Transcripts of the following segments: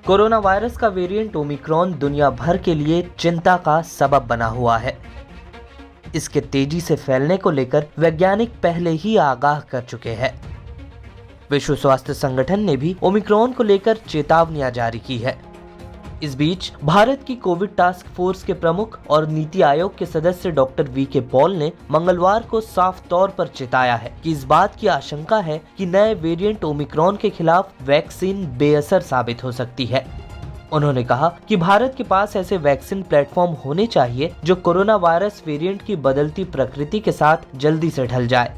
Corona virus का variant Omicron दुनिया भर के लिए चिंता का सबब बना हुआ है। इसके तेजी से फैलने को लेकर वैज्ञानिक पहले ही आगाह कर चुके हैं। विश्व स्वास्थ्य संगठन ने भी ओमिक्रॉन को लेकर चेतावनियां जारी की है। इस बीच भारत की कोविड टास्क फोर्स के प्रमुख और नीति आयोग के सदस्य डॉक्टर वी.के. पॉल ने मंगलवार को साफ तौर पर चेताया है कि इस बात की आशंका है कि नए वेरिएंट ओमिक्रॉन के खिलाफ वैक्सीन बेअसर साबित हो सकती है। उन्होंने कहा कि भारत के पास ऐसे वैक्सीन प्लेटफॉर्म होने चाहिए जो कोरोना वायरस वेरिएंट की बदलती प्रकृति के साथ जल्दी से ढल जाए।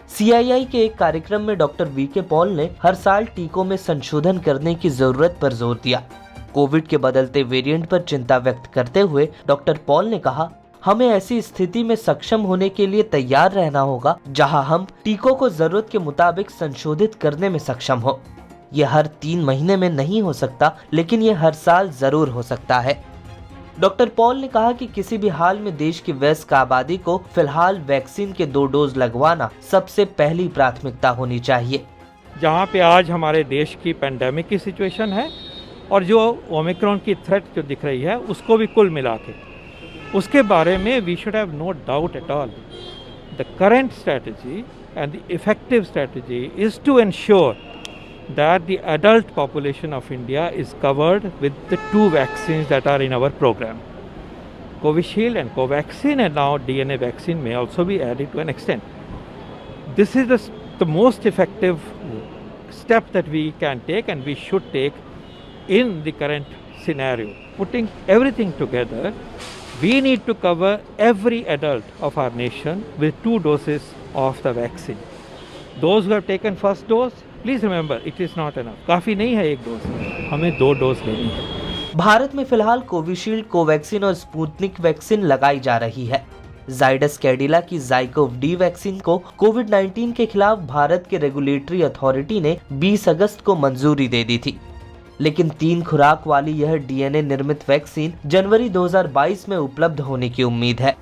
CII के एक कार्यक्रम में डॉक्टर वी.के. पॉल ने हर साल टीकों में संशोधन करने की जरूरत पर जोर दिया। कोविड के बदलते वेरिएंट पर चिंता व्यक्त करते हुए डॉक्टर पॉल ने कहा, हमें ऐसी स्थिति में सक्षम होने के लिए तैयार रहना होगा जहां हम टीकों को जरूरत के मुताबिक संशोधित करने में सक्षम हो। ये हर 3 महीने में नहीं हो सकता, लेकिन ये हर साल जरूर हो सकता है। डॉक्टर पॉल ने कहा कि किसी भी हाल में देश की वयस्क आबादी को फिलहाल वैक्सीन के 2 डोज लगवाना सबसे पहली प्राथमिकता होनी चाहिए। जहाँ पे आज हमारे देश की पेंडेमिक की सिचुएशन है और जो ओमिक्रॉन की थ्रेट जो दिख रही है उसको भी कुल मिला के उसके बारे में we should have no doubt at all. The current strategy and the effective strategy is to ensure that the adult population of India is covered with the 2 vaccines that are in our program. Covishield and Covaxin, and now DNA vaccine may also be added to an extent. This is the most effective step that we can take and we should take in the current scenario. Putting everything together, we need to cover every adult of our nation with 2 doses of the vaccine. Those who have taken first dose, please remember it is not enough. काफी नहीं है 1 dose, हमें 2 dose लेनी है। भारत में फिलहाल Covishield, Covaxin और Sputnik vaccine लगाई जा रही है। जाइडस कैडिला की ज़ाइकोव-डी वैक्सीन को कोविड-19 के खिलाफ भारत के रेगुलेटरी अथॉरिटी ने 20 अगस्त को मंजूरी दे दी थी, लेकिन 3 खुराक वाली यह DNA निर्मित वैक्सीन जनवरी 2022 में उपलब्ध होने की उम्मीद है।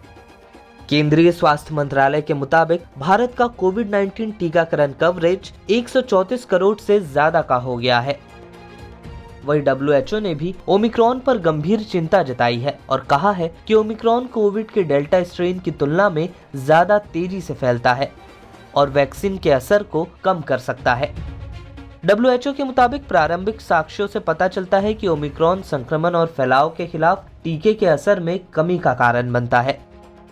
केंद्रीय स्वास्थ्य मंत्रालय के मुताबिक भारत का कोविड-19 टीकाकरण कवरेज 134 करोड़ से ज्यादा का हो गया है। वहीं WHO ने भी ओमिक्रॉन पर गंभीर चिंता जताई है और कहा है कि ओमिक्रॉन कोविड के डेल्टा स्ट्रेन की तुलना में ज्यादा तेजी से फैलता है और वैक्सीन के असर को कम कर सकता है। WHO के मुताबिक प्रारंभिक साक्ष्यों से पता चलता है कि ओमिक्रॉन संक्रमण और फैलाव के खिलाफ टीके के असर में कमी का कारण बनता है।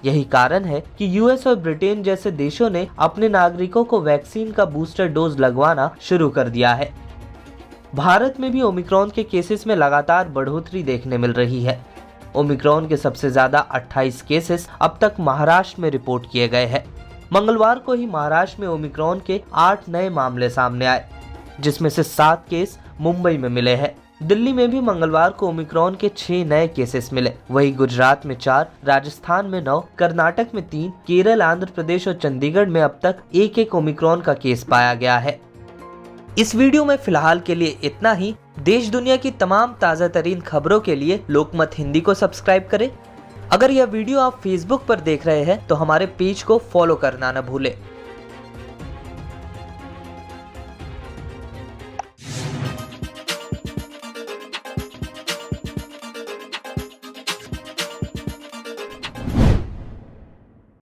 यही कारण है कि US और ब्रिटेन जैसे देशों ने अपने नागरिकों को वैक्सीन का बूस्टर डोज लगवाना शुरू कर दिया है। भारत में भी ओमिक्रॉन के केसेस में लगातार बढ़ोतरी देखने मिल रही है। ओमिक्रॉन के सबसे ज्यादा 28 केसेस अब तक महाराष्ट्र में रिपोर्ट किए गए हैं। मंगलवार को ही महाराष्ट्र में ओमिक्रॉन के 8 नए मामले सामने आए, जिसमें से 7 केस मुंबई में मिले हैं। दिल्ली में भी मंगलवार को ओमिक्रॉन के 6 नए केसेस मिले। वहीं गुजरात में 4, राजस्थान में 9, कर्नाटक में 3, केरल, आंध्र प्रदेश और चंडीगढ़ में अब तक 1-1 ओमिक्रॉन का केस पाया गया है। इस वीडियो में फिलहाल के लिए इतना ही। देश दुनिया की तमाम ताज़ा तरीन खबरों के लिए लोकमत हिंदी को सब्सक्राइब करें। अगर यह वीडियो आप फेसबुक पर देख रहे हैं तो हमारे पेज को फॉलो करना न भूलें।